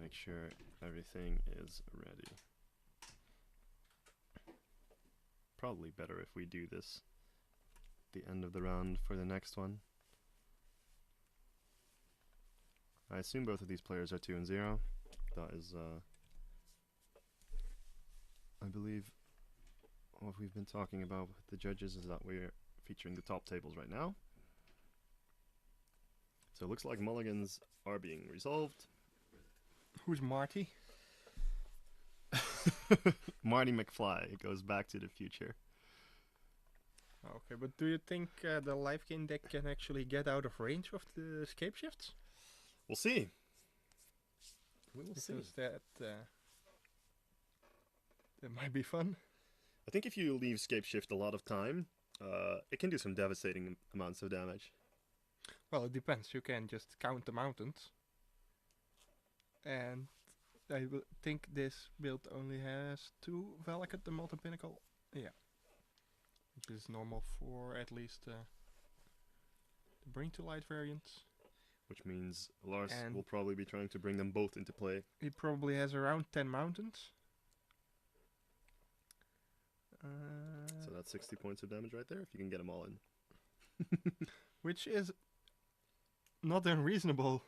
make sure everything is ready. Probably better if we do this at the end of the round for the next one. I assume both of these players are 2 and 0. That is, I believe, what we've been talking about with the judges is that we're featuring the top tables right now. So it looks like mulligans are being resolved. Who's Marty? Marty McFly goes back to the future. Okay, but do you think the live game deck can actually get out of range of the escape shifts? We'll see. We will see. Because that might be fun. I think if you leave Scape Shift a lot of time, it can do some devastating amounts of damage. Well, it depends. You can just count the mountains. And I think this build only has 2 Valak at the Molten Pinnacle. Yeah. Which is normal for at least the Bring to Light variants. Which means Lars will probably be trying to bring them both into play. He probably has around 10 mountains. So that's 60 points of damage right there, if you can get them all in. Which is not unreasonable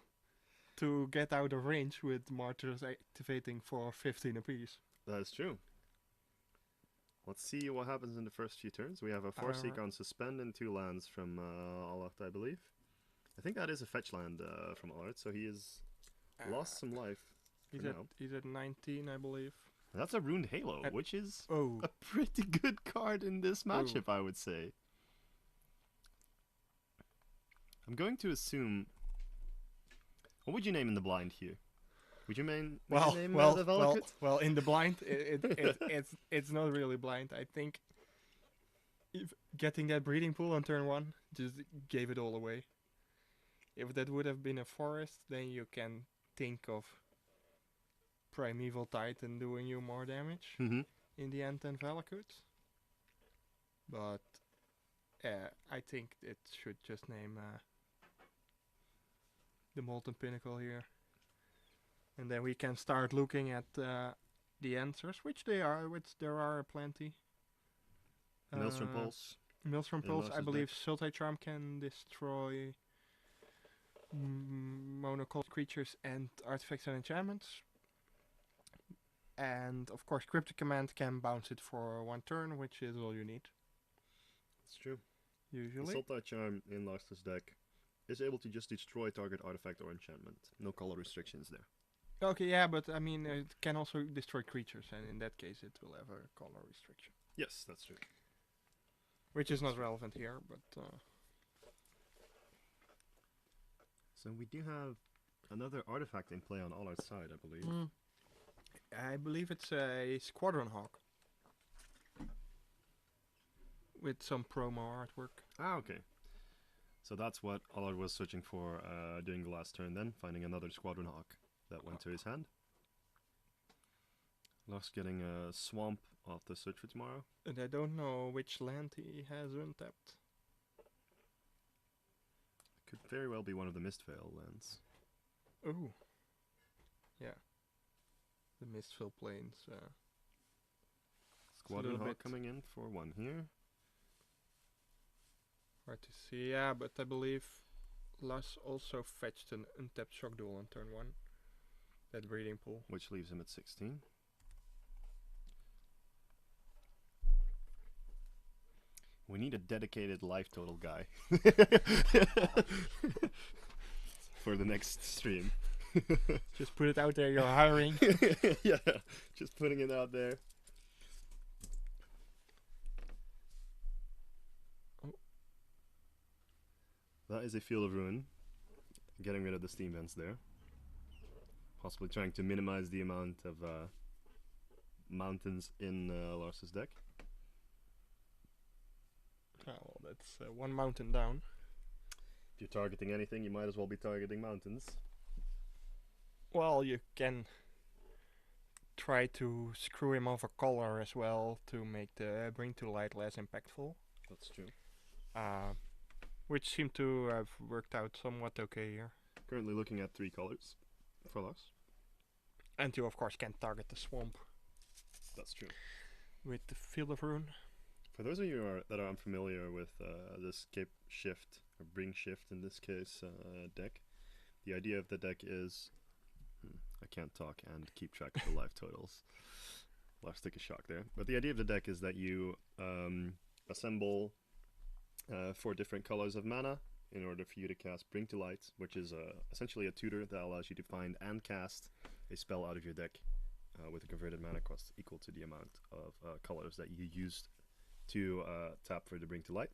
to get out of range with Martyrs activating for 15 apiece. That is true. Let's see what happens in the first few turns. We have a Force Seeker on Suspend and 2 lands from Aloft, I believe. I think that is a fetch land from Art, so he has lost some life. He's at 19, I believe. That's a Ruined Halo, which is a pretty good card in this matchup, I would say. I'm going to assume... What would you name in the blind here? Would you name the Valakut? Well, in the blind, it's not really blind. I think if getting that breeding pool on turn 1 just gave it all away. If that would have been a forest, then you can think of Primeval Titan doing you more damage in the end than Valakut. But I think it should just name the Molten Pinnacle here. And then we can start looking at the answers, which there are plenty. Maelstrom Pulse. Maelstrom Pulse, I believe Sultai Charm can destroy monocolored creatures and artifacts and enchantments. And of course Cryptic Command can bounce it for 1 turn, which is all you need. It's true. Usually. The Sultai Charm in Larster's deck is able to just destroy target artifact or enchantment. No color restrictions there. Okay, yeah, but I mean, it can also destroy creatures, and in that case it will have a color restriction. Yes, that's true. Which is not relevant here, but... So we do have another artifact in play on Allard's side, I believe. I believe it's a Squadron Hawk. With some promo artwork. Ah, okay. So that's what Allard was searching for during the last turn then, finding another Squadron Hawk that went to his hand. Lars getting a Swamp off the search for tomorrow. And I don't know which land he has untapped. Could very well be one of the Mistveil lands. Oh. Yeah. The Mistveil Plains. Squadron Hawk coming in for 1 here. Hard to see, yeah, but I believe Lars also fetched an untapped Shock Duel on turn 1. That breeding pool. Which leaves him at 16. We need a dedicated life total guy for the next stream. Just put it out there, you're hiring. Yeah, just putting it out there. That is a Field of Ruin. Getting rid of the steam vents there. Possibly trying to minimize the amount of mountains in Lars's deck. Oh, well, that's 1 mountain down. If you're targeting anything, you might as well be targeting mountains. Well, you can try to screw him off a color as well to make the Bring to Light less impactful. That's true. Which seemed to have worked out somewhat okay here. Currently looking at 3 colors for Lars. And you of course can target the swamp That's true. with the Field of Ruin. For those of you that are unfamiliar with the Scape Shift, or Bringshift in this case, deck, the idea of the deck is... I can't talk and keep track of the life totals. Last took a shock there. But the idea of the deck is that you assemble 4 different colors of mana in order for you to cast Bring to Light, which is essentially a tutor that allows you to find and cast a spell out of your deck with a converted mana cost equal to the amount of colors that you used to tap for the Bring to Light.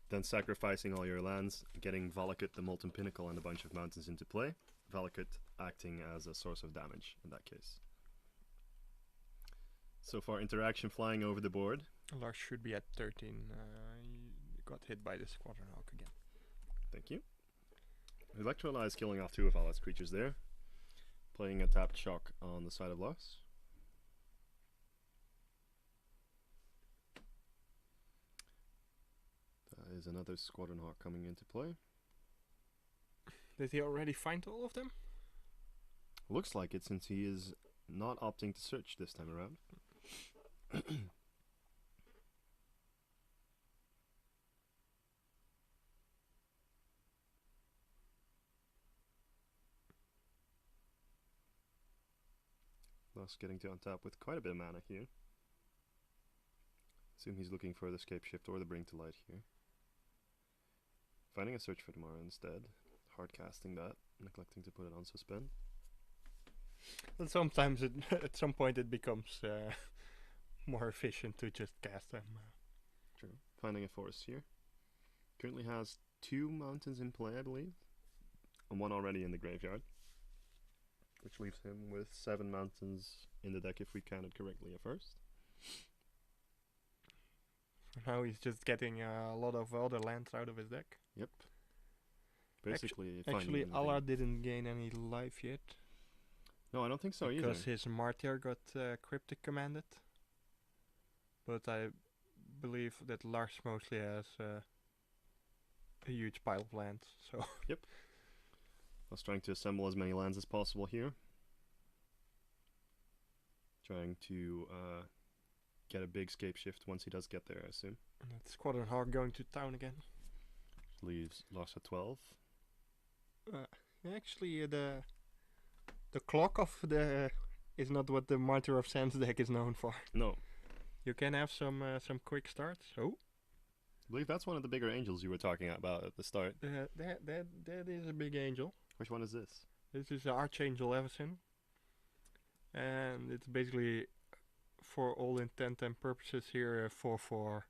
Then sacrificing all your lands, getting Valakut, the Molten Pinnacle, and a bunch of mountains into play. Valakut acting as a source of damage in that case. So far, interaction flying over the board. Lars should be at 13. He got hit by the Squadron Hawk again. Thank you. Electrolyze killing off 2 of Allah's creatures there. Playing a tapped shock on the side of Lars. That is another Squadron Hawk coming into play. Did he already find all of them? Looks like it, since he is not opting to search this time around. Thus getting to untap with quite a bit of mana here. Assume he's looking for the Scape Shift or the Bring to Light here. Finding a Search for Tomorrow instead. Hard casting that, neglecting to put it on suspend. And sometimes at some point it becomes more efficient to just cast them. True. Finding a forest here. Currently has 2 mountains in play, I believe. And 1 already in the graveyard. Which leaves him with 7 mountains in the deck if we counted correctly at first. For now he's just getting a lot of other lands out of his deck. Yep. Basically, Actually, Allah didn't gain any life yet. No, I don't think so either. Because his Martyr got Cryptic commanded. But I believe that Lars mostly has a huge pile of lands. So. Yep. I was trying to assemble as many lands as possible here. Trying to get a big Scape Shift once he does get there, I assume. And that's Squadron Hawk going to town again. Leaves Lars at 12. Actually, the clock of the is not what the Martyr of Sands deck is known for. No. You can have some quick starts. Oh. I believe that's one of the bigger angels you were talking about at the start. That is a big angel. Which one is this? This is Archangel Everson. And it's basically, for all intent and purposes here, a 4/4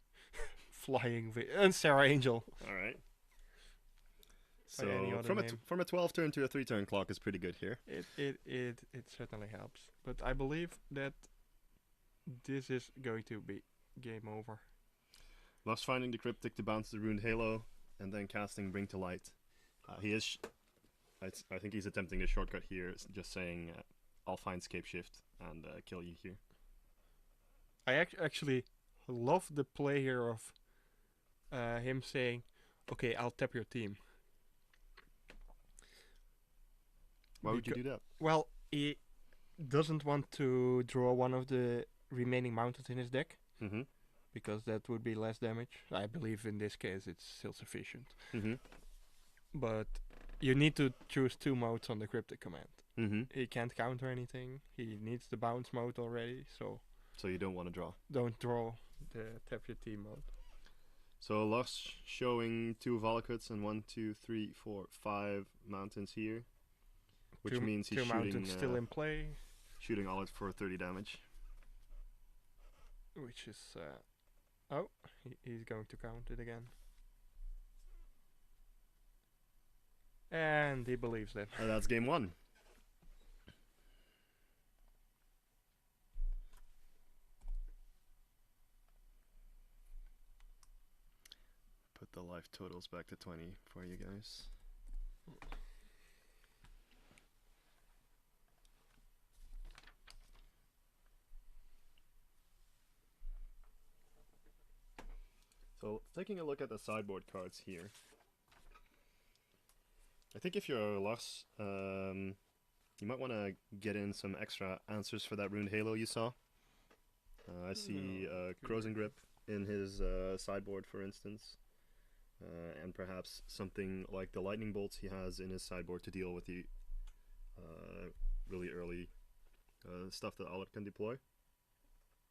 flying Sarah Angel. Alright. So from a 12 turn to a 3 turn clock is pretty good here. It certainly helps. But I believe that this is going to be game over. Lars finding the Cryptic to bounce the Ruined Halo and then casting Bring to Light. He is... I think he's attempting a shortcut here, just saying, I'll find Scape Shift and kill you here. I actually love the play here of him saying, okay, I'll tap your team. Why would you do that? Well, he doesn't want to draw one of the remaining mountains in his deck. Mm-hmm. Because that would be less damage. I believe in this case it's still sufficient. Mm-hmm. But you need to choose 2 modes on the Cryptic command. Mm-hmm. He can't counter anything. He needs the bounce mode already, so... So you don't want to draw? Don't draw the tap your team mode. So Lars showing 2 Valakuts and 1, 2, 3, 4, 5 mountains here. Which means he's 2 shooting... mountains still in play. Shooting all it for 30 damage. Which is... oh, he's going to count it again. And he believes that. And that's game 1. Put the life totals back to 20 for you guys. So, taking a look at the sideboard cards here. I think if you're Lars, You might want to get in some extra answers for that runed halo you saw. I see Crows and Grip in his sideboard, for instance. And perhaps something like the lightning bolts he has in his sideboard to deal with the really early stuff that Allard can deploy.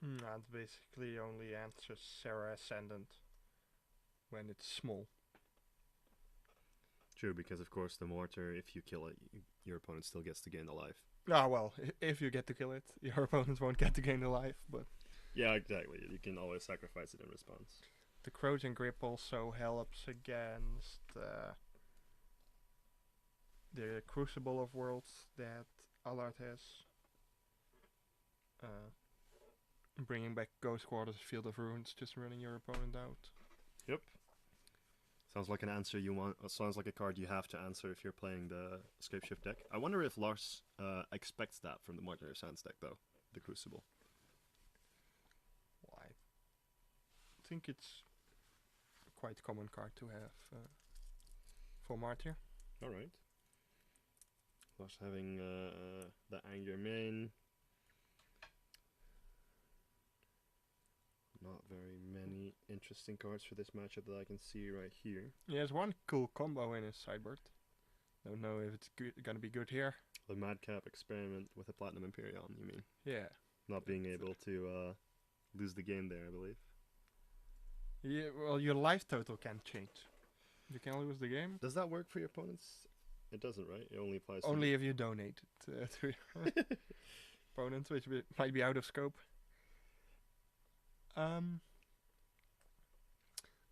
That basically only answers Sarah Ascendant when it's small. True, because of course the mortar, if you kill it, your opponent still gets to gain the life. Ah, well, if you get to kill it, your opponents won't get to gain the life, but... Yeah, exactly. You can always sacrifice it in response. The Crows and Grip also helps against the Crucible of Worlds that Allard has. Bringing back Ghost Quarters, Field of Ruins, just running your opponent out. Yep. Sounds like an answer you want. Sounds like a card you have to answer if you're playing the Scapeshift deck. I wonder if Lars expects that from the Martyr Sands deck, though. The Crucible. Well, I think it's a quite common card to have for Martyr. All right. Lars having the Anger main. Not very many interesting cards for this matchup that I can see right here. He has one cool combo in his sideboard. Don't know if it's gonna be good here. The Madcap Experiment with a Platinum Imperion, you mean? Yeah. Not being able to lose the game there, I believe. Yeah, well, your life total can change. You can lose the game. Does that work for your opponents? It doesn't, right? It only applies Only if you donate it to your opponents, which might be out of scope.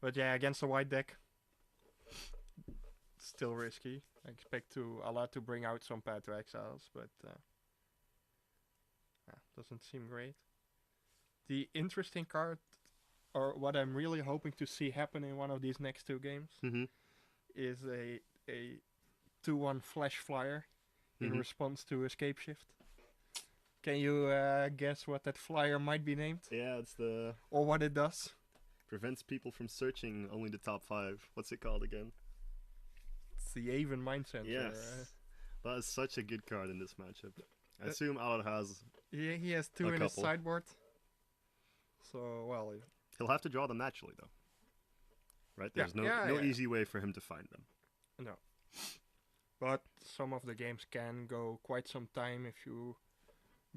But yeah, against the white deck, still risky. I expect Allard to bring out some Path to Exiles, but doesn't seem great. The interesting card, or what I'm really hoping to see happen in one of these next two games, is a 2/1 Flash Flyer in response to Escape Shift. Can you guess what that flyer might be named? Yeah, it's the... Or what it does? Prevents people from searching only the top 5. What's it called again? It's the Aven Mind Sensor. Yes. That is such a good card in this matchup. I assume Allard has... Yeah, he has 2 in his sideboard. So, well... He'll have to draw them naturally, though. Right? There's no easy way for him to find them. No. But some of the games can go quite some time if you...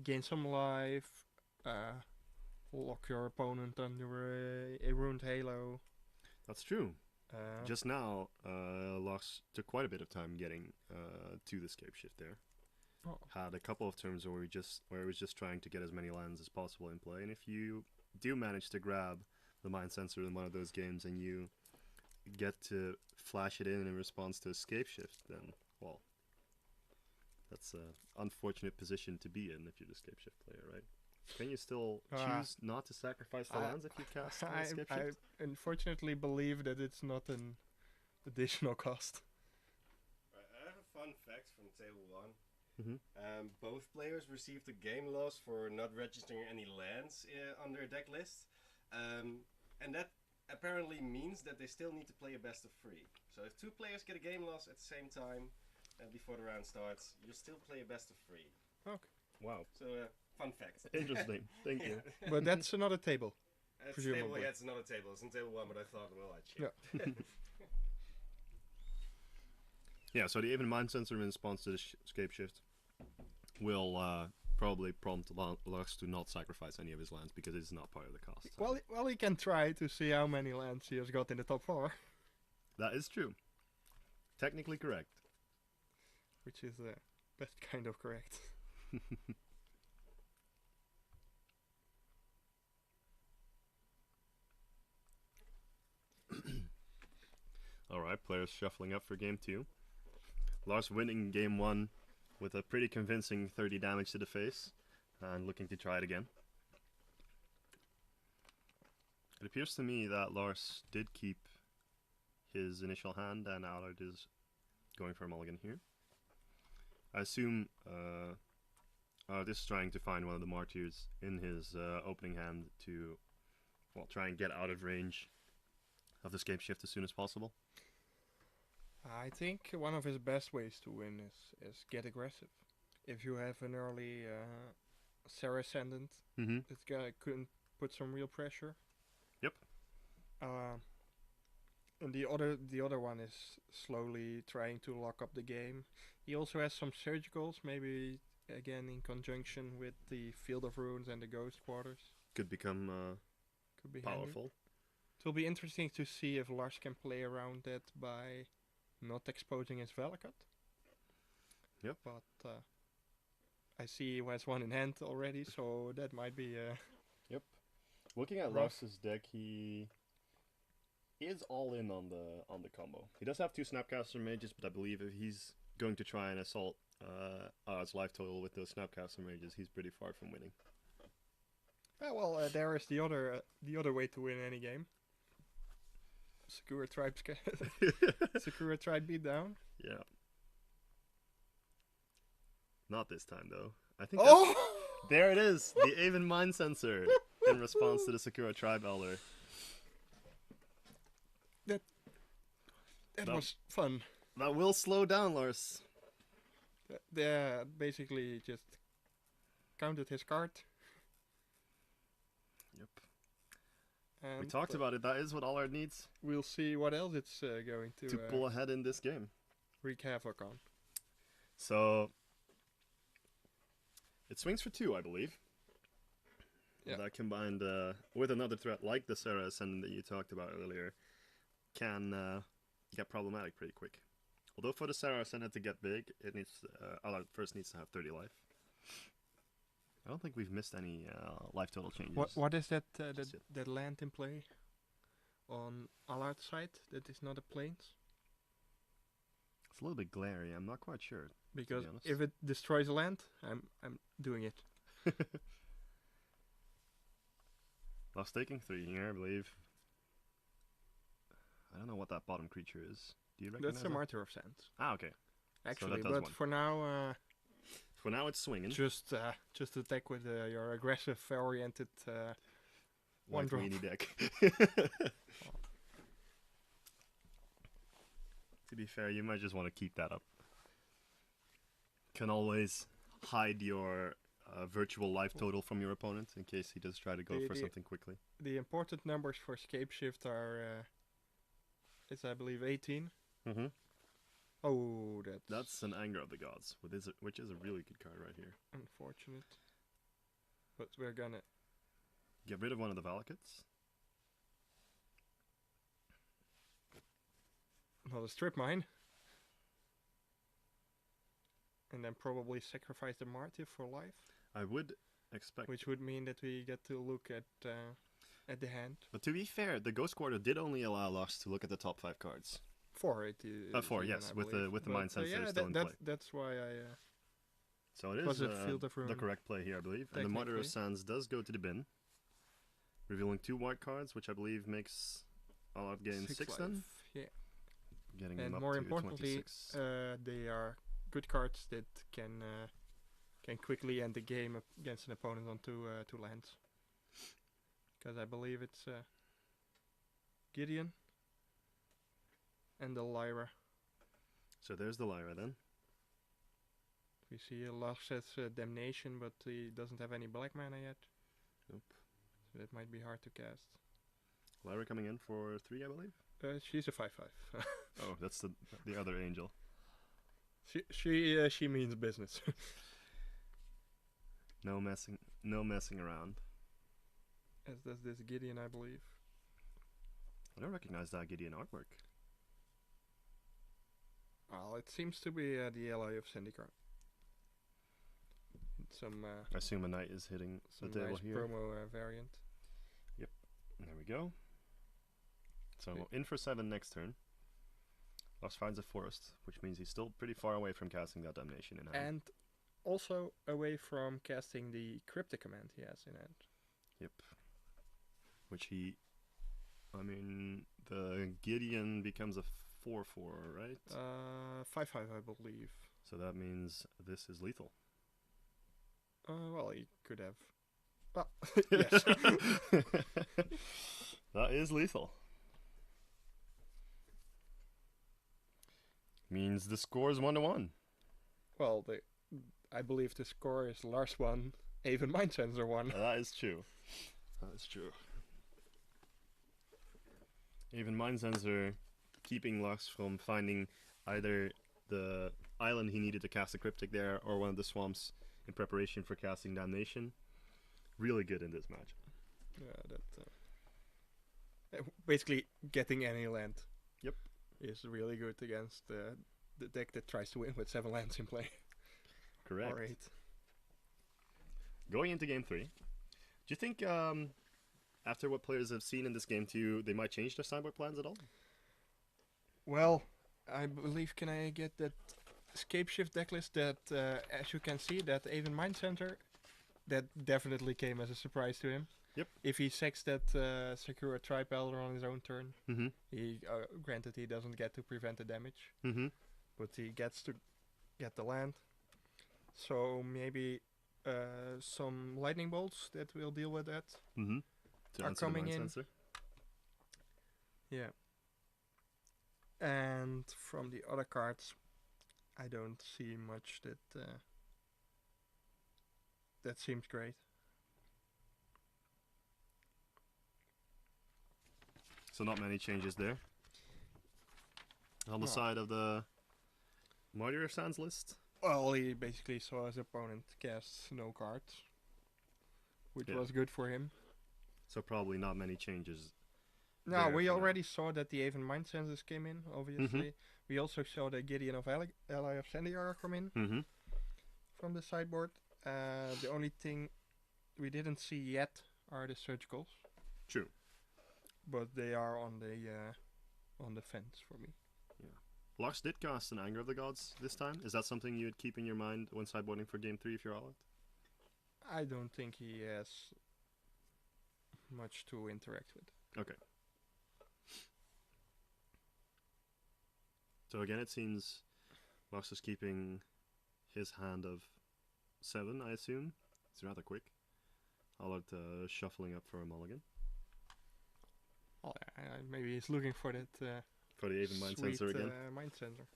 gain some life, lock your opponent under a ruined halo. That's true. Just now, Lars took quite a bit of time getting to the Scapeshift there. Oh. Had a couple of turns where he was just trying to get as many lands as possible in play, and if you do manage to grab the Mind Sensor in one of those games and you get to flash it in response to a Scapeshift, then, well, that's an unfortunate position to be in if you're the Scapeshift player, right? Can you still choose not to sacrifice the lands if you cast Scapeshift? I unfortunately believe that it's not an additional cost. Right, I have a fun fact from table 1. Both players received a game loss for not registering any lands on their deck list. And that apparently means that they still need to play a best of 3. So if 2 players get a game loss at the same time, before the round starts, you still play a best of 3. Okay. Wow. So, fun fact. Interesting. Thank you. But that's another table. It's table, yeah, it's another table. It's in table 1, but I thought, well, I'd check. Yeah. Yeah, so the Aven Mind Sensor in response to the Scapeshift will probably prompt Lux to not sacrifice any of his lands because it's not part of the cost. So. Well, he can try to see how many lands he has got in the top 4. That is true. Technically correct. Which is the best kind of correct. Alright, players shuffling up for game 2. Lars winning game 1 with a pretty convincing 30 damage to the face and looking to try it again. It appears to me that Lars did keep his initial hand and Allard is going for a mulligan here. I assume this is trying to find one of the martyrs in his opening hand to, well, try and get out of range of the Scapeshift as soon as possible. I think one of his best ways to win is get aggressive. if you have an early Sarah Ascendant, Mm-hmm. this guy couldn't put some real pressure. Yep. And the other one is slowly trying to lock up the game. He also has some surgicals, maybe again in conjunction with the Field of Runes and the Ghost Quarters. Could become Could be handy. powerful. It will be interesting to see if Lars can play around that by not exposing his Valakut. Yep. But I see he has one in hand already, so that might be. Looking at Rough. Lars's deck, he is all in on the combo. He does have 2 Snapcaster Mages, but I believe if he's going to try and assault his life total with those Snapcaster Mages, he's pretty far from winning. There is the other way to win any game. Sakura Tribe Sakura Tribe beat down. Yeah. Not this time though. I think there it is, the Aven Mind Sensor in response to the Sakura Tribe Elder. That was fun. That will slow down Lars. Yeah, basically just counted his card. Yep. And We talked about it. That is what Allard needs We'll see what else it's going to pull ahead in this game. wreak havoc on. So it swings for 2, I believe. Yeah. That combined with another threat like the Sarah Ascendant that you talked about earlier can get problematic pretty quick. Although for the Sarah Ascendant to get big, it needs Allard first needs to have 30 life. I don't think we've missed any life total changes. What is that Just yet. that land in play on Allard's side that is not a plains? It's a little bit glary. I'm not quite sure. Because honest. if it destroys a land, I'm doing it. Lost taking 3 here, I believe. I don't know what that bottom creature is. Do you recognize That's a that? Martyr of Sands, Ah, okay. actually. does But one. for now, For now, it's swinging. just attack with your aggressive oriented one White drop. weenie deck. To be fair, you might just want to keep that up. Can always hide your virtual life total from your opponent in case he does try to go for something quickly. The important numbers for Scape Shift are, it's I believe 18. Mm-hmm. Oh, That's an Anger of the Gods, which is a really good card right here. unfortunate. But we're gonna. Get rid of one of the Valakuts. Another strip mine. And then probably sacrifice the Marty for life, I would expect. which would mean that we get to look at the hand. But to be fair, the Ghost Quarter did only allow us to look at the top 5 cards. 4 it is 4, even, yes, I with the believe. Mind But, Sensor still in play. that's why I. So it Was is it Field of the Ruin? correct play here, I believe. And the Martyr of Technically. Sands does go to the bin, revealing 2 white cards, which I believe makes all out gain 6 then. life, yeah. Getting And him up more to importantly, 26. they are good cards that can quickly end the game against an opponent on two lands. Because I believe it's Gideon and the Lyra. So there's the Lyra then. We see Lars says Damnation, but he doesn't have any black mana yet. Nope. So that might be hard to cast. Lyra coming in for 3, I believe. She's a 5/5. Oh, that's the other angel. She means business. No messing around. As does this Gideon, I believe. I don't recognize that Gideon artwork. Well, it seems to be the ally of Zendikar. Some I assume a knight is hitting the table nice here. promo variant. There we go. So Okay. in for 7 next turn. Lars finds a forest, which means he's still pretty far away from casting that Damnation in hand. And also away from casting the Cryptic command he has in hand. Yep. Which the Gideon becomes a 4/4, right? 5/5, I believe. So that means this is lethal. Well, he could have. Well, yes. That is lethal. Means the score is 1-1. Well, I believe the score is Lars 1, even Mind Sensor 1. That is true. That is true. Even Mind Sensor keeping Lux from finding either the island he needed to cast a Cryptic there or one of the swamps in preparation for casting Damnation. Really good in this match. Yeah, that basically getting any land. Yep. Is really good against the deck that tries to win with 7 lands in play. Correct. Or 8. Going into game 3, do you think after what players have seen in this game 2, they might change their sideboard plans at all? Well, I believe can I get that Scapeshift decklist that, as you can see, that even Mind Center, that definitely came as a surprise to him. Yep. If he sacks that Sakura Tribe Elder on his own turn, he granted he doesn't get to prevent the damage, but he gets to get the land. So maybe some lightning bolts that will deal with that are coming in. Sensor. Yeah. And from the other cards, I don't see much that seems great. So not many changes there. On the No. side of the Marty of Sands list. Well, he basically saw his opponent cast no cards, which was good for him. So probably not many changes. No, there we for now. already saw that the Aven Mind Sensors came in, obviously. We also saw the Gideon of Ally of Sandiar come in from the sideboard. The only thing we didn't see yet are the surgicals. True. But they are on the fence for me. Lux did cast an Anger of the Gods this time. Is that something you would keep in your mind when sideboarding for game 3 if you're all out? I don't think he has much to interact with. Okay. So again, it seems Lux is keeping his hand of 7, I assume. It's rather quick. All out shuffling up for a mulligan. Oh, maybe he's looking for that For the Aven Mind sweet, Sensor again. Mind Sensor.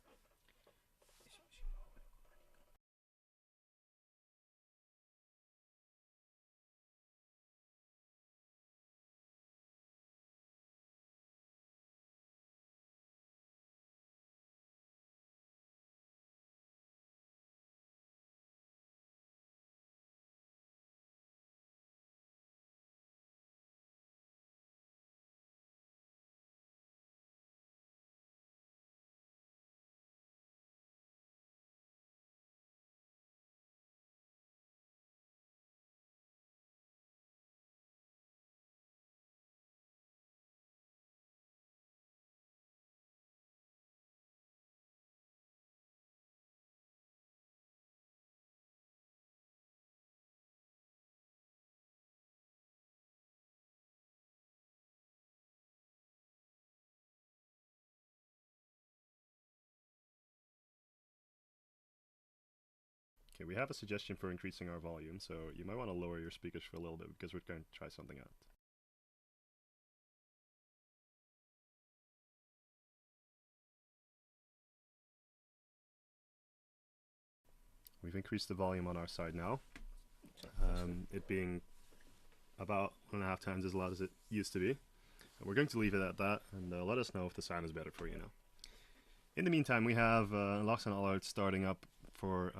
Okay, we have a suggestion for increasing our volume, so you might want to lower your speakers for a little bit because we're going to try something out. We've increased the volume on our side now, it being about 1.5 times as loud as it used to be. And we're going to leave it at that, and let us know if the sound is better for you now. In the meantime, we have Lux and Allard starting up for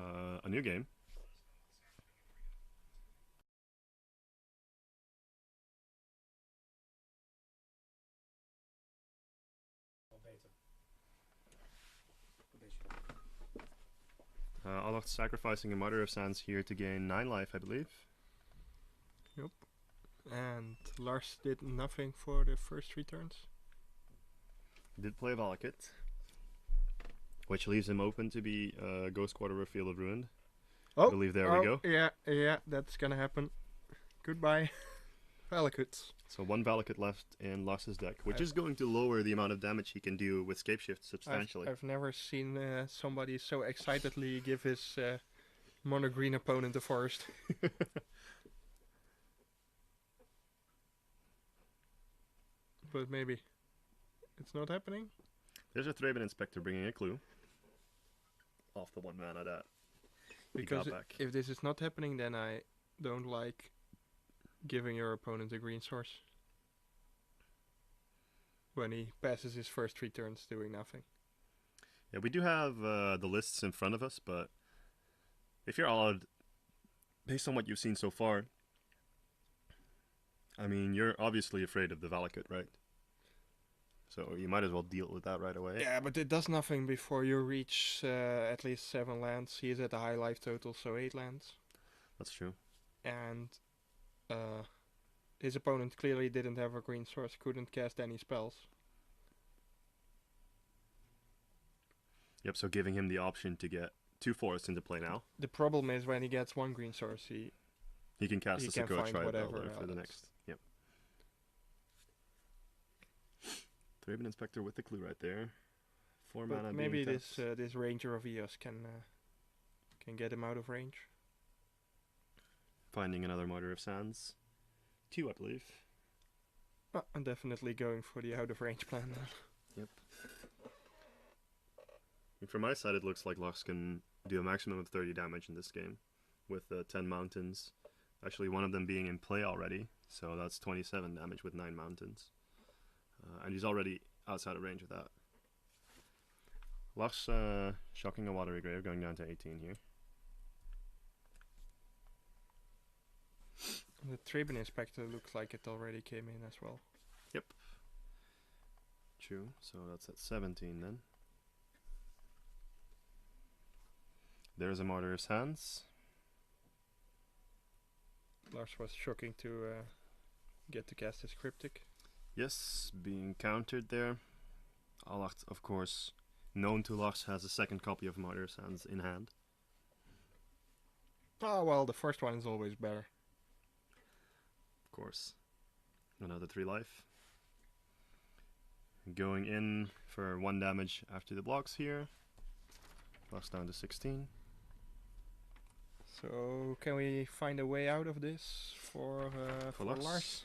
a new game. Allard sacrificing a Mother of Sands here to gain 9 life, I believe. Yep. And Lars did nothing for the first 3 turns. Did play Valakut, which leaves him open to be Ghost Quarter Field of Ruined. Oh, I believe there we go. Yeah, that's gonna happen. Goodbye, Valakut. So 1 Valakut left in Lux's deck, which is going to lower the amount of damage he can do with Scapeshift substantially. I've never seen somebody so excitedly give his mono green opponent a forest. But maybe it's not happening. There's a Thraben Inspector bringing a clue. Off the 1 mana that he Because got back. if this is not happening, then I don't like giving your opponent a green source when he passes his first 3 turns doing nothing. Yeah, we do have the lists in front of us, but if you're odd, based on what you've seen so far, I mean, you're obviously afraid of the Valakut, right? So you might as well deal with that right away. Yeah, but it does nothing before you reach at least 7 lands. He is at a high life total, so 8 lands. That's true. And his opponent clearly didn't have a green source, couldn't cast any spells. Yep, so giving him the option to get 2 forests into play now. The problem is when he gets 1 green source, He can cast He a can Sakura find Tribe whatever Elder for the else. next. Yep. Thraben Inspector with the clue right there. 4 mana but being maybe tapped. this Ranger of Eos can get him out of range. Finding another Martyr of Sands. 2, I believe. I'm definitely going for the out of range plan now. Yep. And from my side, it looks like Lux can do a maximum of 30 damage in this game with 10 mountains. Actually, one of them being in play already, so that's 27 damage with 9 mountains. And he's already outside of range of that. Lux shocking a Watery Grave, going down to 18 here. The Thraben Inspector looks like it already came in as well. Yep. True, so that's at 17 then. There's a Martyr of Sands. Lars was shocking to get to cast his Cryptic. Yes, being countered there. Alacht, of course, known to Lars, has a second copy of Martyr of Sands in hand. Oh, well, the first one is always better. Of course. Another 3 life. Going in for 1 damage after the blocks here. Blocks down to 16. So, can we find a way out of this for Lars? Lars?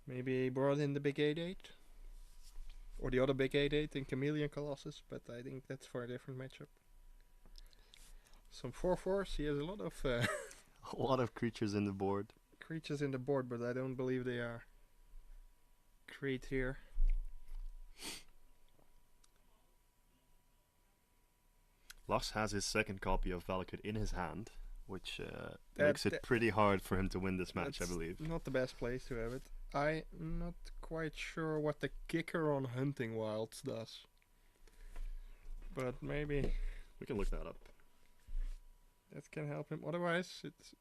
Maybe brought in the big 8-8? Or the other big 8-8 in Chameleon Colossus, but I think that's for a different matchup. Some 4/4s, he has a lot of A lot of creatures in the board. creatures in the board, but I don't believe they are great here. Lars has his second copy of Valakut in his hand, which That- makes it that- pretty hard for him to win this match, I That's believe. Not the best place to have it. I'm not quite sure what the kicker on Hunting Wilds does. But maybe We can look that up. that can help him. Otherwise, it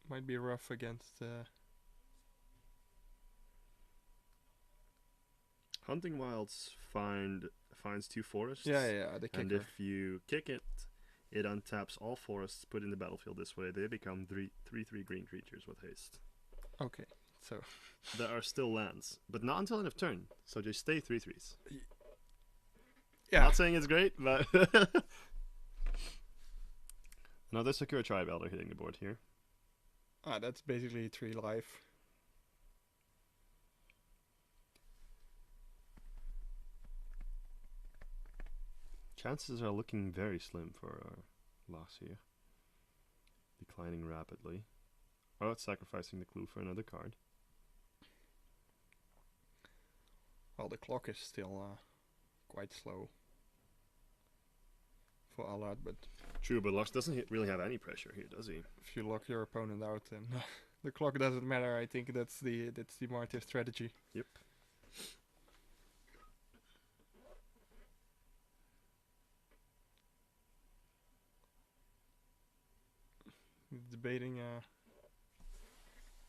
might be rough against. Hunting Wilds finds 2 forests. Yeah, the And kicker. if you kick it, it untaps all forests put in the battlefield this way. They become 3/3 green creatures with haste. Okay, so There are still lands, but not until end of turn. So just stay 3/3s. yeah, Not saying it's great, but another Sakura Tribe Elder hitting the board here. that's basically 3 life. Chances are looking very slim for loss here. Declining rapidly. Oh, it's sacrificing the clue for another card. Well, the clock is still quite slow for Allard, but True, but Lux doesn't really have any pressure here, does he? if you lock your opponent out, then the clock doesn't matter. I think that's the Marty strategy. Yep. Debating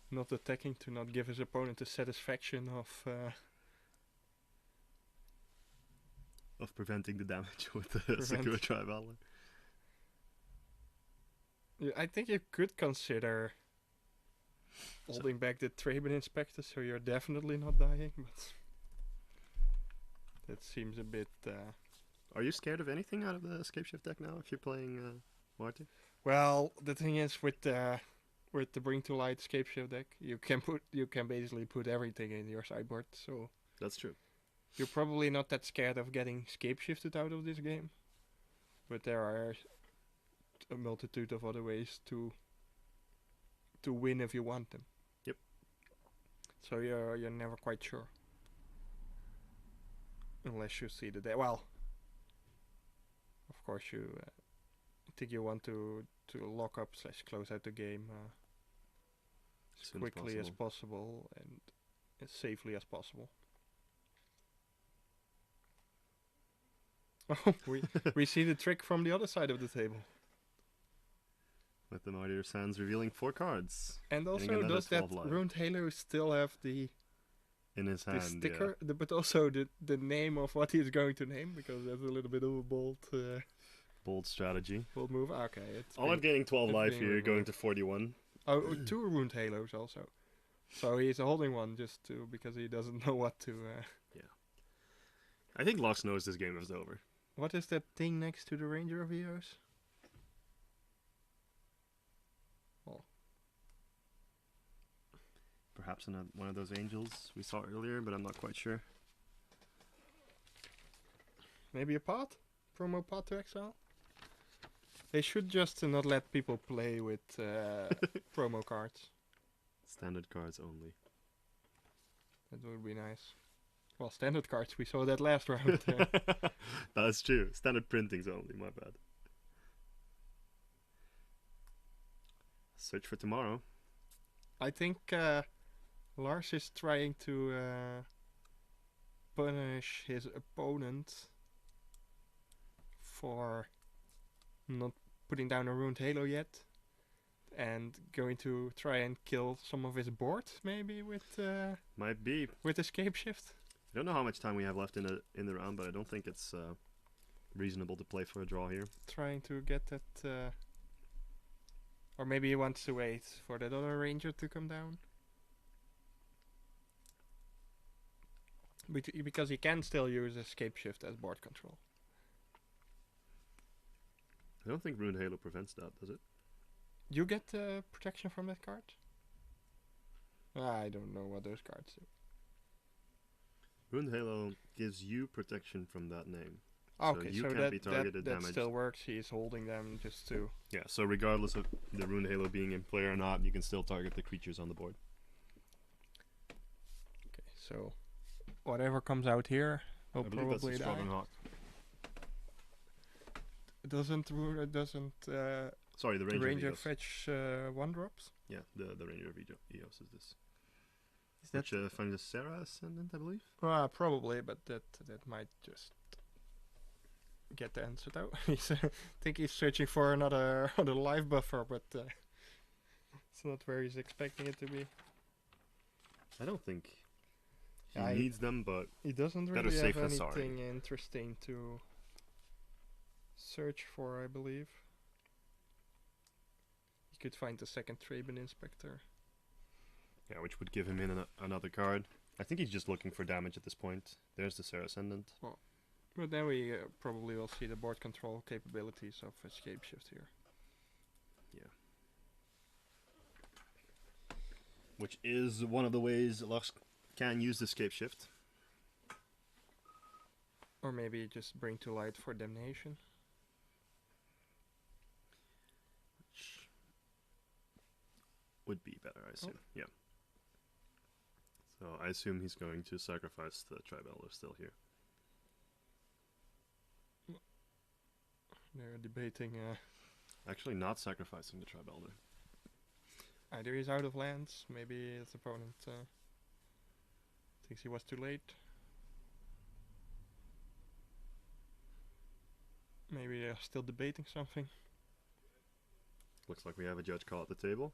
not attacking to not give his opponent the satisfaction Of preventing the damage with the Sakura Tribe Elder. Yeah, I think you could consider holding back the Thraben Inspector, so you're definitely not dying, but that seems a bit. Are you scared of anything out of the Escape Shift deck now if you're playing Marty? Well, the thing is with the Bring to Light Escape Shift deck, you can basically put everything in your sideboard. So That's true. You're probably not that scared of getting scape shifted out of this game, but there are a multitude of other ways to win if you want them. Yep. So you're never quite sure, unless you see the day. Well, of course you think you want to lock up / close out the game as Soon as quickly as possible and as safely as possible. Oh, we see the trick from the other side of the table. With the Marty Sands revealing 4 cards. And also, another does that 12 life. ruined halo still have the In his hand, sticker, but also the name of what he's going to name? Because that's a little bit of a bold Bold strategy. bold move. Okay, it's All I'm getting 12 it's life being here, removed. going to 41. Oh, 2 ruined halos also. So he's holding one just because he doesn't know what to. I think Lux knows this game is over. What is that thing next to the Ranger of Heroes? Perhaps one of those angels we saw earlier, but I'm not quite sure. Maybe a pot? Promo pot to exile? They should just not let people play with promo cards. Standard cards only. That would be nice. Well, standard cards, we saw that last round. That's true. Standard printings only, my bad. Search for tomorrow. I think Lars is trying to punish his opponent for not putting down a ruined halo yet, and going to try and kill some of his board, maybe with Might be. escape shift. I don't know how much time we have left in the round, but I don't think it's reasonable to play for a draw here. Trying to get that, or maybe he wants to wait for that other ranger to come down. Because he can still use escape shift as board control. I don't think Ruined Halo prevents that, does it? You get protection from that card? I don't know what those cards do. Ruined Halo gives you protection from that name. Okay, you so can't be targeted, that damaged. still works. He's holding them just to... Yeah, so regardless of the Ruined Halo being in play or not, you can still target the creatures on the board. Okay, so whatever comes out here will I believe that's probably a die. Strong Hawk. Doesn't Sorry, the the Ranger, ranger Eos. fetch 1-drops? Yeah, the Ranger of Eos is this. Is that Which finds a Sarah Ascendant, I believe? probably, but that might just get the answer out. I think he's searching for another life buffer, but it's not where he's expecting it to be. I don't think he Yeah, needs them, but He doesn't Better really safe have than sorry. anything interesting to search for, I believe. He could find the second Traben Inspector. yeah, which would give him in another card. I think he's just looking for damage at this point. There's the Sarah Ascendant. But then we probably will see the board control capabilities of escape shift here. Which is one of the ways Lux can use the Escape Shift. Or maybe just bring to light for damnation. Which would be better, I assume. Yeah. So I assume he's going to sacrifice the Tribe Elder still here. They're debating Actually not sacrificing the Tribe Elder. either he's out of lands, maybe his opponent thinks he was too late. Maybe they're still debating something. Looks like we have a judge call at the table.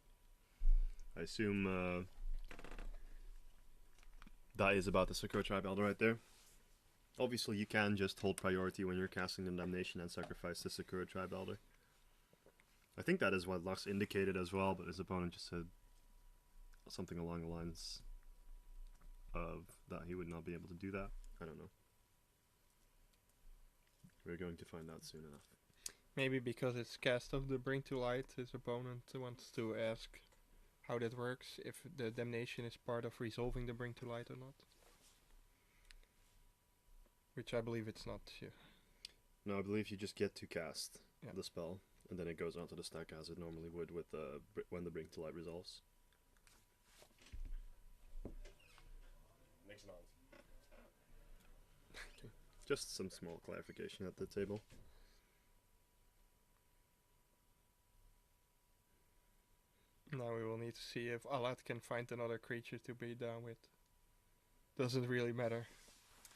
I assume that is about the Sakura Tribe Elder right there. Obviously you can just hold priority when you're casting the Damnation and sacrifice the Sakura Tribe Elder. I think that is what Lux indicated as well, but his opponent just said something along the lines of that he would not be able to do that. I don't know. We're going to find out soon enough. Maybe because it's cast of the Bring to Light, his opponent wants to ask how that works, if the damnation is part of resolving the Bring to Light or not. Which I believe it's not. Yeah. No, I believe you just get to cast Yeah. the spell, and then it goes onto the stack as it normally would with when the Bring to Light resolves. Makes sense. Just some small clarification at the table. Now we will need to see if Alat can find another creature to beat down with. Doesn't really matter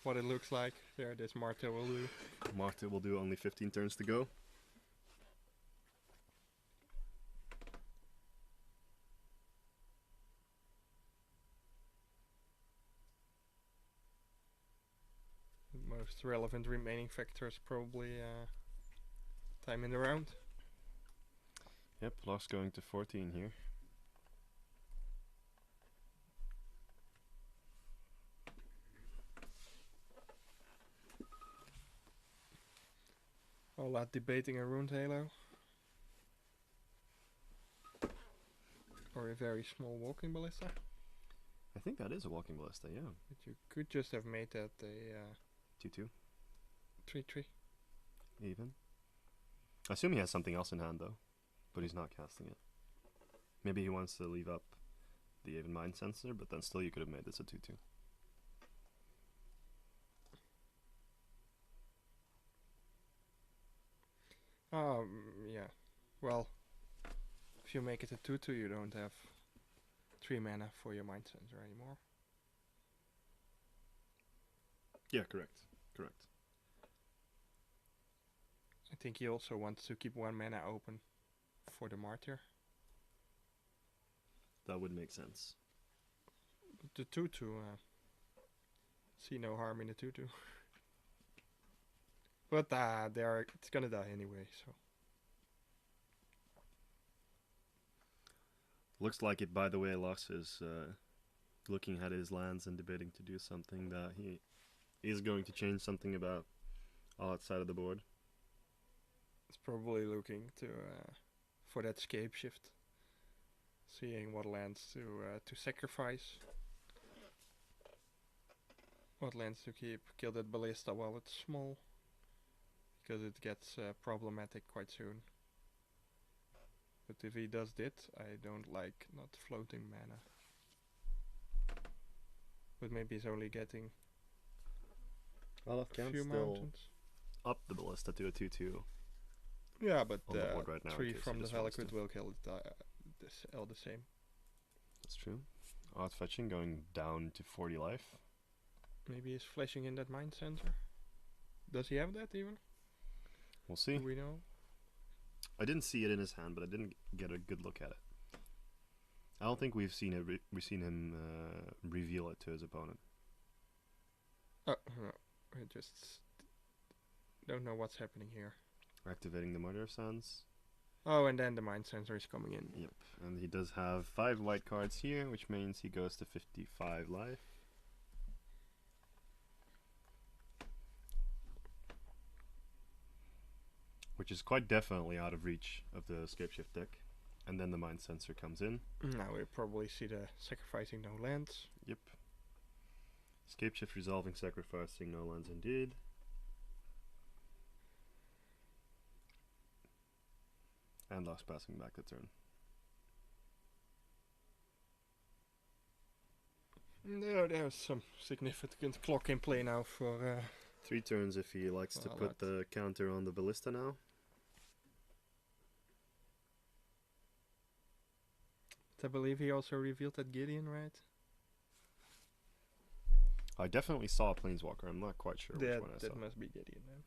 what it looks like. There, this Marty will do. Marty will do only 15 turns to go. Most relevant remaining factors probably time in the round. Yep, loss going to 14 here. A lot debating a Rune Halo. Or a very small Walking Ballista. I think that is a Walking Ballista, yeah. But you could just have made that a 2-2, 3-3. even. I assume he has something else in hand, though. But he's not casting it. Maybe he wants to leave up the Even Mind Sensor, but then still you could have made this a 2-2. Yeah. Well, if you make it a 2-2, you don't have 3 mana for your Mind Sensor anymore. Yeah, correct. Correct. I think he also wants to keep 1 mana open for the Martyr. That would make sense. The 2-2, see no harm in the 2-2. But it's gonna die anyway, so. Looks like it, by the way, Loss is looking at his lands and debating to do something that he is going to change something about outside of the board. It's probably looking to for that scape shift. Seeing what lands to sacrifice. What lands to keep. Kill that ballista while it's small. Because it gets problematic quite soon. But if he does that, I don't like not floating mana. But maybe he's only getting Olaf a can few still mountains. up the ballista to a 2-2. Yeah, but on the board right now, in 3 case from he the just wants Valakut to. will kill it all the same. That's true. Art fetching going down to 40 life. Maybe he's flashing in that Mind Sensor. Does he have that even? We'll see. Do we know? I didn't see it in his hand, but I didn't get a good look at it. I don't think we've seen it. We've seen him reveal it to his opponent. No, I just don't know what's happening here. Activating the Murder of Sands. Oh, and then the Mind Sensor is coming in. Yep, and he does have 5 white cards here, which means he goes to 55 life. Which is quite definitely out of reach of the Scapeshift deck. And then the Mind Sensor comes in. Now we probably see the sacrificing no lands. Yep. Scapeshift resolving, sacrificing no lands indeed. And last passing back the turn. No, there's some significant clock in play now for 3 turns if he likes to put the counter on the ballista now. I believe he also revealed that Gideon, right? I definitely saw a Planeswalker. I'm not quite sure which one I saw. That must be Gideon then.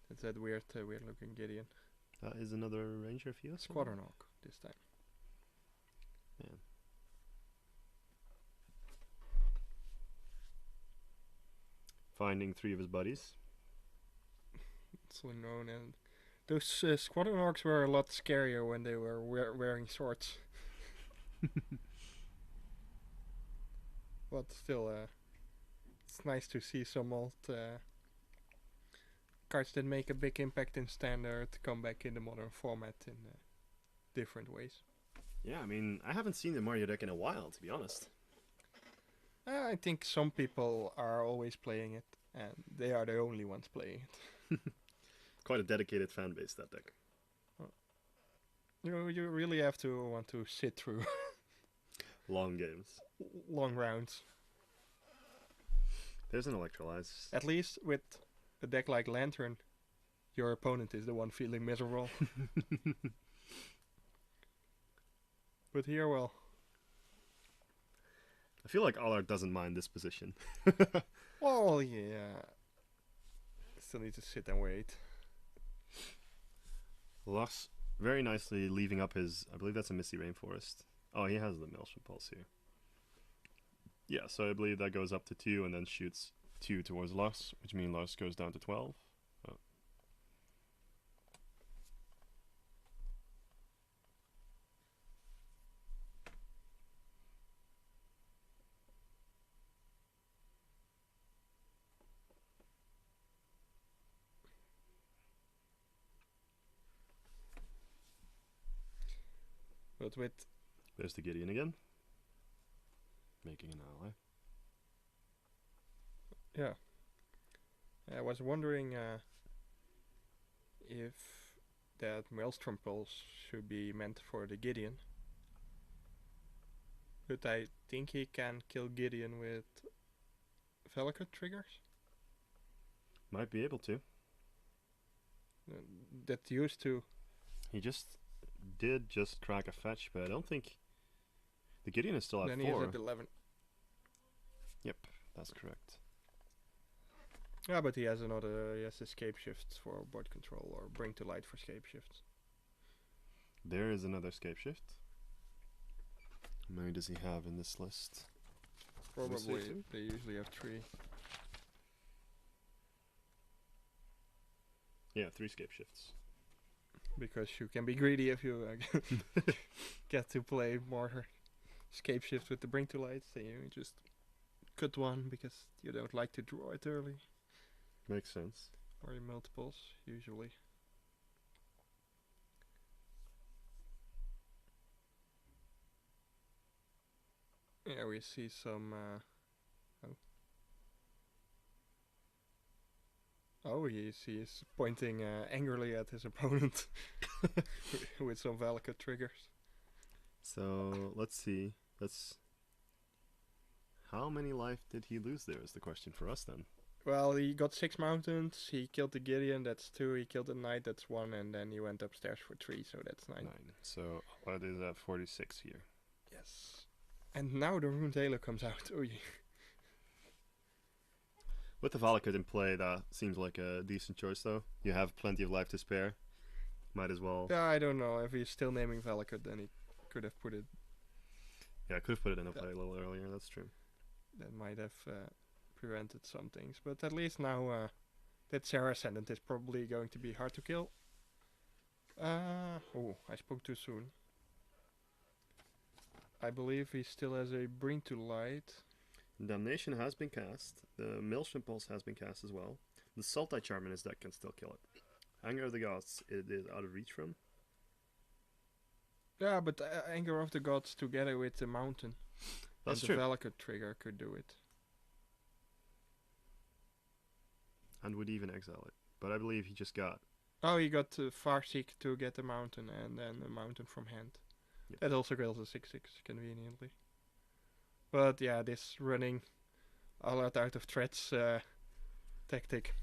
That's that weird looking Gideon. That is another Ranger Field? Squadron Hawk this time. Yeah. Finding 3 of his buddies. So known, and those Squadron Hawks were a lot scarier when they were wearing swords. But still, it's nice to see some old cards that make a big impact in Standard come back in the modern format in different ways. Yeah, I mean, I haven't seen the Mario deck in a while, to be honest. I think some people are always playing it, and they are the only ones playing it. Quite a dedicated fan base, that deck. You really have to want to sit through Long games. long rounds. There's an Electrolyze. At least with a deck like Lantern, your opponent is the one feeling miserable. But here, well, I feel like Allard doesn't mind this position. well, yeah. Still need to sit and wait. Loss very nicely leaving up his, I believe that's a Misty Rainforest. Oh, he has the Maelstrom Pulse here. Yeah, so I believe that goes up to 2 and then shoots 2 towards Loss, which means Loss goes down to 12. Oh. But with There's the Gideon again. Making an ally. yeah, I was wondering if that Maelstrom Pulse should be meant for the Gideon. But I think he can kill Gideon with Valakut triggers. Might be able to. That used to. He did just crack a fetch, but I don't think the Gideon is still at Then 4. he is at 11. Yep, that's correct. Yeah, but he has another. He has escape shifts for board control or bring to light for escape shifts. There is another escape shift. How many does he have in this list? Probably two? they usually have 3. Yeah, 3 escape shifts. Because you can be greedy if you get to play more escape shifts with the bring to light. So you just cut one because you don't like to draw it early. Makes sense. Or your multiples, usually. Yeah, we see some. Oh, he's pointing angrily at his opponent with some Valakut triggers. So let's see. How many life did he lose there is the question for us then. Well, he got 6 mountains, he killed the Gideon, that's 2, he killed the Knight, that's 1, and then he went upstairs for 3, so that's 9. 9. So what is that? 46 here. Yes. And now the Rune Tailor comes out. Oh, With the Valakut in play, that seems like a decent choice though. You have plenty of life to spare. Might as well. Yeah, I don't know. If he's still naming Valakut, then he could have put it. Yeah, I could have put it in a play a little earlier, that's true. That might have prevented some things. But at least now that Sarah Ascendant is probably going to be hard to kill. Oh, I spoke too soon. I believe he still has a Bring to Light. Damnation has been cast. The Maelstrom Pulse has been cast as well. The Sultai Charm in his deck can still kill it. Anger of the Gods, it is out of reach from. Yeah, but Anger of the Gods together with the Mountain. That's and true. the Valakut trigger could do it. And would even exile it. But I believe he just got. Oh, he got Farseek to get the Mountain and then the Mountain from hand. Yep. That also kills a 6/6 conveniently. But yeah, this running all out of threats tactic.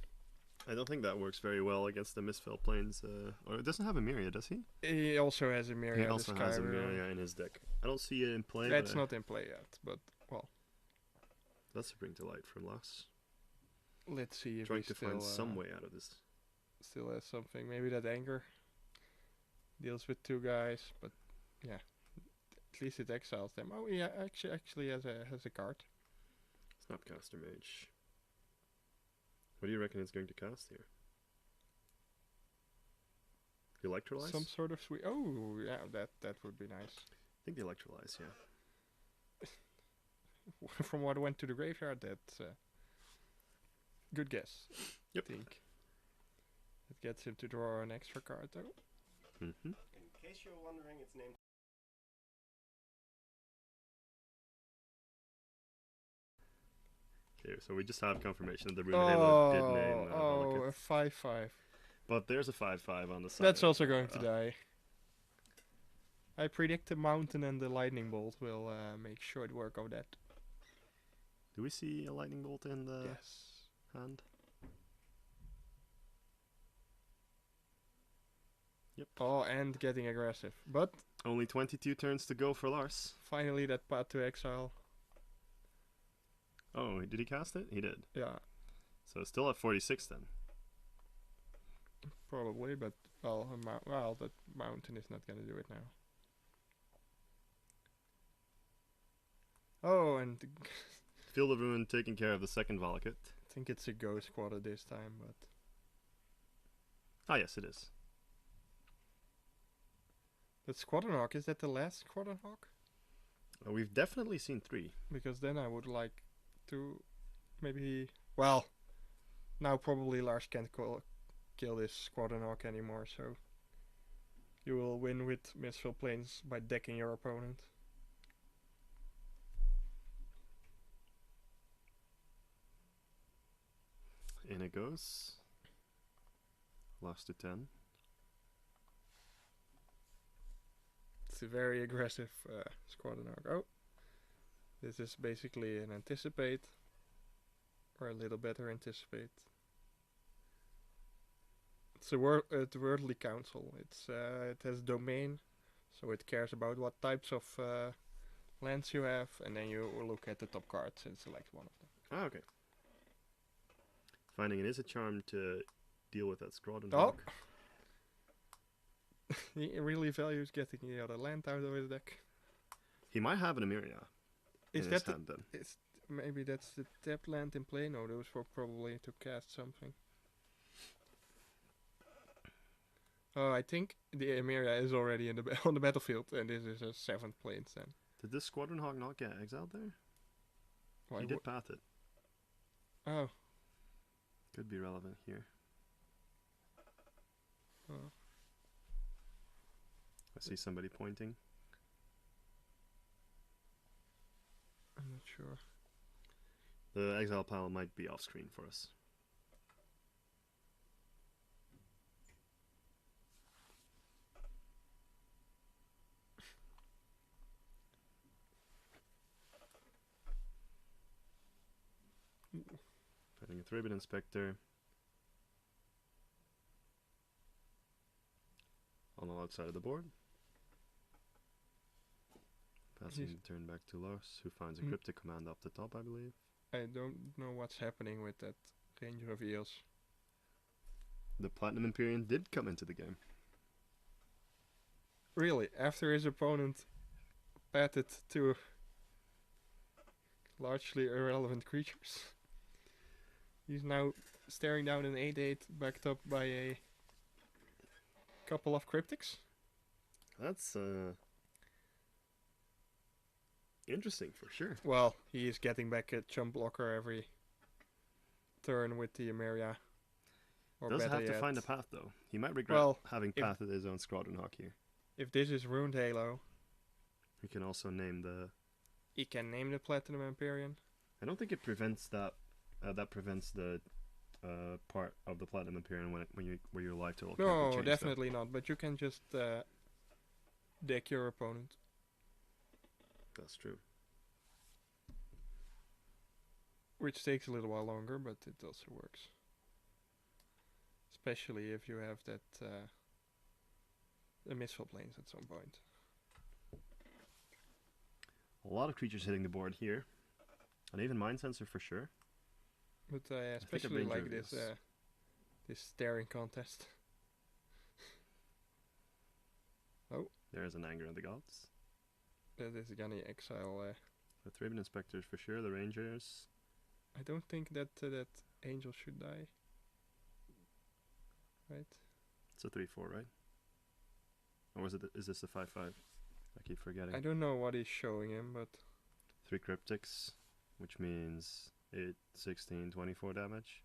I don't think that works very well against the Misfell Plains. Or it doesn't have a Myriad, does he? He also has a Myriad. He also has a Myriad in his deck. I don't see it in play. That's not in play yet, but well. That's a Bring to Light from Lass. Let's see if Trying he to still find some way out of this. still has something. Maybe that Anger deals with 2 guys, but yeah. At least it exiles them. Oh, yeah, actually has a card. Snapcaster Mage. What do you reckon it's going to cast here? The Electrolyze? Some sort of sweet. Oh, yeah, that would be nice. I think the Electrolyze, yeah. From what went to the graveyard, that's good guess. Yep. I think it gets him to draw an extra card though. Mm-hmm. In case you're wondering, it's named. Here, so we just have confirmation that the Rune Halo did name Oh, a Valakut. 5/5. But there's a 5/5 on the side. That's also going to die. I predict the mountain and the lightning bolt will make short work of that. Do we see a lightning bolt in the Yes. hand? Yep. Oh, and getting aggressive. But Only 22 turns to go for Lars. finally that path to exile. Oh, did he cast it? He did. Yeah, So still at 46 then. probably, but well, that mountain is not gonna do it now. Oh, and Field of Ruin taking care of the second Valakut. I think it's a ghost quarter this time, but Ah, yes, it is. that Squadron Hawk, is that the last Squadron Hawk? We've definitely seen 3. Because then I would like to maybe, well, now probably Lars can't kill this Squadron Hawk anymore, so you will win with Mistral Planes by decking your opponent. In it goes. Lost to 10. It's a very aggressive Squadron Hawk. Oh, this is basically an anticipate, or a little better anticipate. It's a worldly council. It has domain, so it cares about what types of lands you have, and then you look at the top cards and select one of them. Ah, okay. Finding it is a charm to deal with that Squadron Oh. Hawk. He really values getting the other land out of his deck. He might have an Emiria in Is his that the, hand then. maybe that's the tapped land in play? No, those were probably to cast something. Oh, I think the Emiria is already in on the battlefield, and this is a 7th plains then. Did this Squadron Hawk not get exiled there? Why He did path it. Oh. Could be relevant here. Oh. I see somebody pointing. I'm not sure. The exile pile might be off screen for us. Finding a Thraben Inspector. On the outside of the board. Passing the turn back to Lars, who finds a cryptic command up the top, I believe. I don't know what's happening with that Ranger of Eels. The Platinum Empyrean did come into the game. Really, after his opponent patted 2 largely irrelevant creatures, he's now staring down an 8/8 backed up by a couple of cryptics. That's interesting for sure. Well, he is getting back a chump blocker every turn with the Emeria. Or Does better have to yet, find a path though. He might regret Well, having if- pathed his own Squadron Hawk here. if this is Ruined Halo, He can also name the. he can name the Platinum Empyrean. I don't think it prevents that. That prevents the part of the Platinum Empyrean where your life total. can't be No, changed, definitely not. But you can just deck your opponent. though. That's true. Which takes a little while longer, but it also works. Especially if you have that the Mistral Planes at some point. A lot of creatures hitting the board here. And even Mind Sensor for sure. But I think a especially Bringer like this is- this staring contest. There's an Anger of the Gods. That is gonna exile. The Thraben Inspectors for sure. The Rangers. I don't think that that angel should die. Right? It's a 3/4, right? Or is this a 5/5? I keep forgetting. I don't know what he's showing him, but 3 Cryptics, which means 8, 16, 24 damage.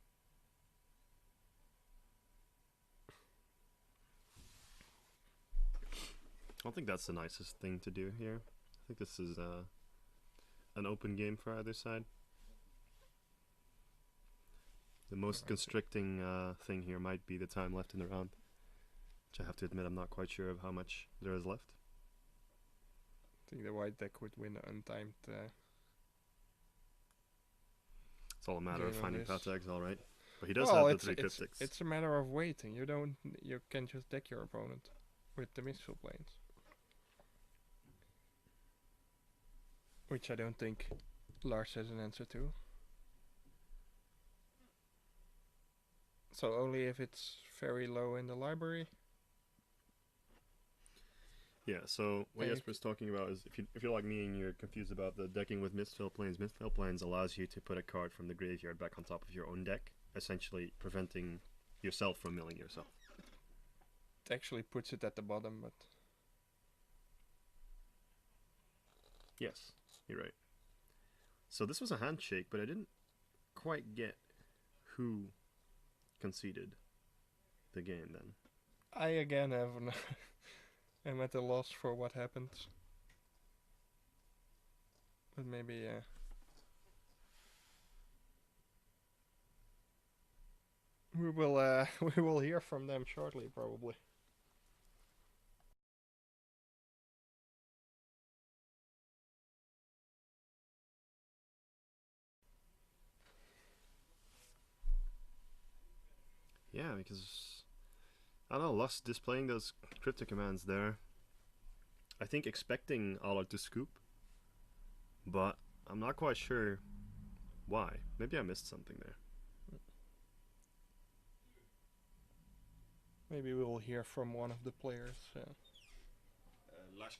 I don't think that's the nicest thing to do here. I think this is an open game for either side. The most constricting thing here might be the time left in the round. Which I have to admit I'm not quite sure of how much there is left. I think the white deck would win untimed. It's all a matter of game finding this. path eggs, alright. But he does Well, have the 3 it's cryptics. it's a matter of waiting. You can just deck your opponent with the Mistfall Plains, which I don't think Lars has an answer to. So only if it's very low in the library. Yeah, so what Hey. Jesper's talking about is if you're like me and you're confused about the decking with Mistfall Plains allows you to put a card from the graveyard back on top of your own deck, essentially preventing yourself from milling yourself. It actually puts it at the bottom, but Yes, you're right. So this was a handshake, but I didn't quite get who conceded the game then. I again am at a loss for what happened. But maybe we will we will hear from them shortly, probably. Yeah, because I don't know, Lust displaying those cryptic commands there. I think expecting Allard to scoop, but I'm not quite sure why. Maybe I missed something there. Maybe we will hear from one of the players. Lars.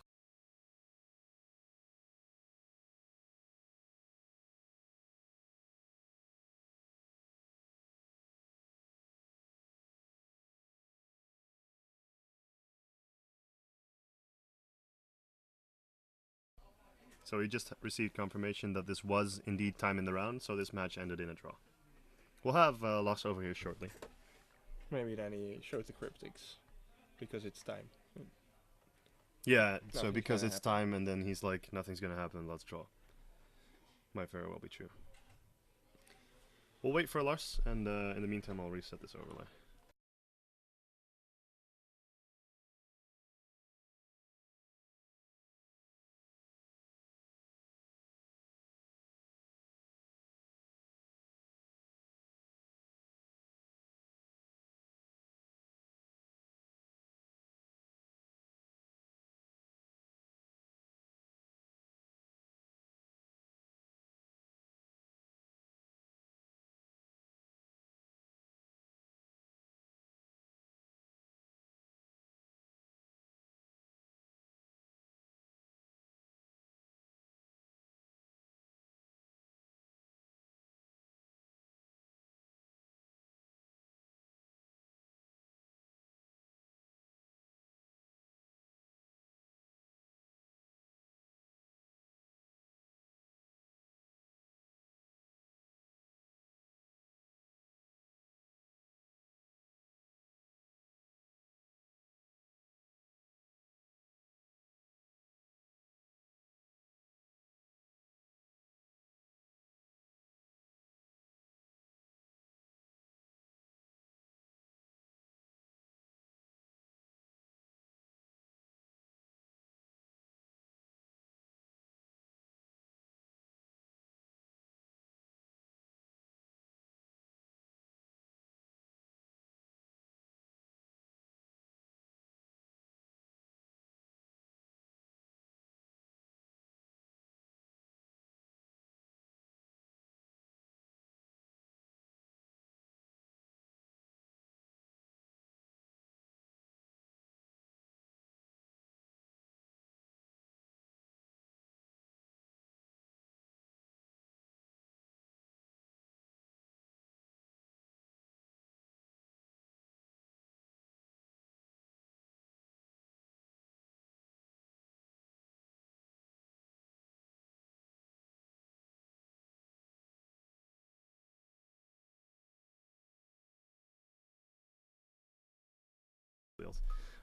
So he just received confirmation that this was indeed time in the round, so this match ended in a draw. We'll have Loss over here shortly. Maybe then he shows the cryptics because it's time. Yeah, so Nothing's because gonna it's happen. time and then he's like, nothing's gonna happen, let's draw. Might very well be true. We'll wait for Lars, and in the meantime I'll reset this overlay.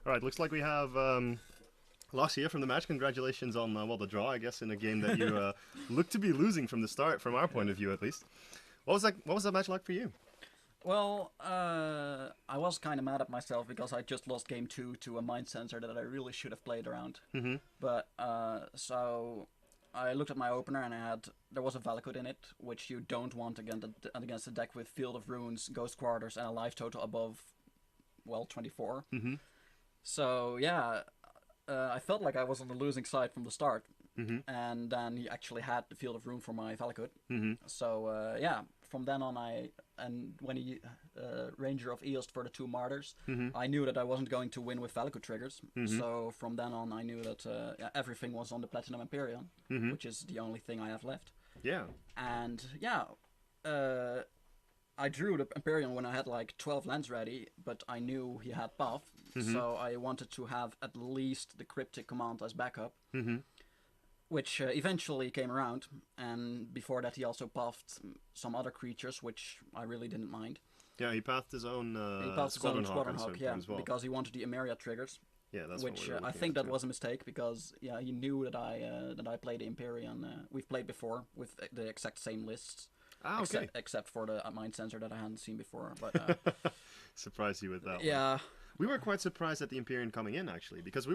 Alright, looks like we have Loss here from the match. Congratulations on well, the draw, I guess, in a game that you look to be losing from the start, from our point of view at least. What was that match like for you? Well, I was kind of mad at myself because I just lost game 2 to a mind sensor that I really should have played around. Mm-hmm. But so I looked at my opener and there was a Valakut in it, which you don't want against a deck with Field of Runes, Ghost Quarters, and a life total above, well, 24. Mm-hmm. So yeah, I felt like I was on the losing side from the start. Mm-hmm. And then he actually had the Field of Rune for my Valakut. Mm-hmm. So yeah, from then on when he Ranger of Eost for the 2 Martyrs, Mm-hmm. I knew that I wasn't going to win with Valakut triggers. Mhm. So from then on I knew that everything was on the Platinum Empyrean, Mhm. which is the only thing I have left. Yeah. And yeah, I drew the Empyrean when I had like 12 lands ready, but I knew he had buff, Mhm. so I wanted to have at least the Cryptic command as backup. Mm-hmm. Which eventually came around, and before that he also buffed some other creatures, which I really didn't mind. Yeah, he pathed his own He buffed his own Squadron Hawk Hawk, yeah, as well. because he wanted the Emeria triggers, Yeah, that's which what we were I looking think at, that too. was a mistake, because yeah, he knew that I played the Empyrean. We've played before with the exact same lists, Ah, okay. except for the mind sensor that I hadn't seen before. But Surprised you with that one. yeah, We were quite surprised at the Empyrean coming in, actually, because we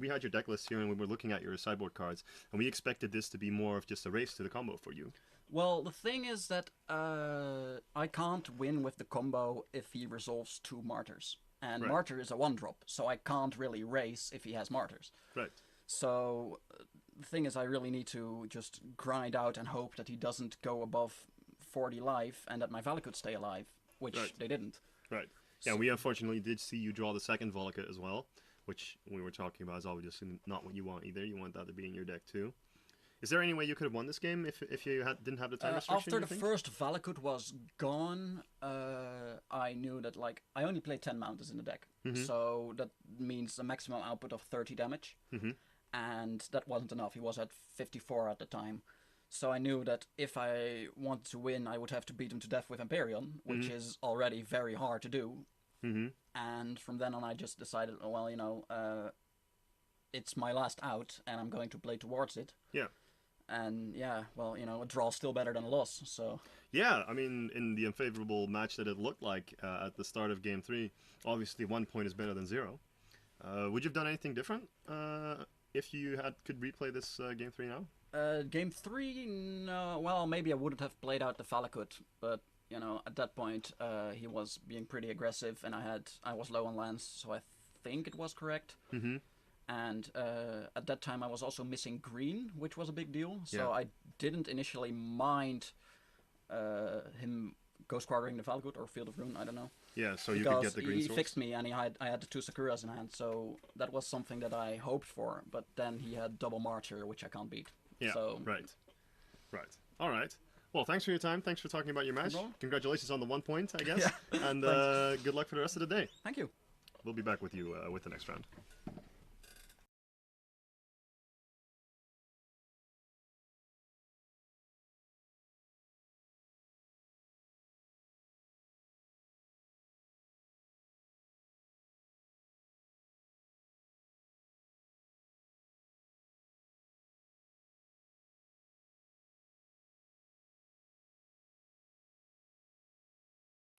had your deck list here and we were looking at your sideboard cards, and we expected this to be more of just a race to the combo for you. well, the thing is that I can't win with the combo if he resolves 2 Martyrs. And Right. Martyr is a 1-drop, so I can't really race if he has Martyrs. Right. So the thing is I really need to just grind out and hope that he doesn't go above 40 life and that my Valakut stay alive, which Right. they didn't. Right. Yeah, we unfortunately did see you draw the second Volca as well, which we were talking about is obviously not what you want either. You want that to be in your deck too. Is there any way you could have won this game if you didn't have the time restriction? After you the think? first Valakut was gone, I knew that like I only played 10 Mountains in the deck, Mhm. so that means a maximum output of 30 damage, Mhm. and that wasn't enough. He was at 54 at the time, so I knew that if I wanted to win, I would have to beat him to death with Empyrean, which Mhm. is already very hard to do. Mm-hmm. And from then on, I just decided, well, it's my last out, and I'm going to play towards it. Yeah. And yeah, well, a draw is still better than a loss, so. Yeah, I mean, in the unfavorable match that it looked like at the start of Game 3, obviously 1 point is better than 0. Would you have done anything different if you could replay this Game 3 now? Game 3, no. Well, maybe I wouldn't have played out the Valakut, but at that point, he was being pretty aggressive, and I was low on lands, so I think it was correct. Mm-hmm. And at that time, I was also missing green, which was a big deal. So Yeah. I didn't initially mind him Ghost Quartering the Valakut or Field of Rune, I don't know. Yeah, so you could get the green he source. fixed me, and I had the 2 Sakuras in hand, so that was something that I hoped for. But then he had double Martyr, which I can't beat. Yeah, So right. All right. Well, thanks for your time. Thanks for talking about your match. problem. Congratulations on the 1 point, I guess. Yeah, And good luck for the rest of the day. thank you. We'll be back with you with the next round.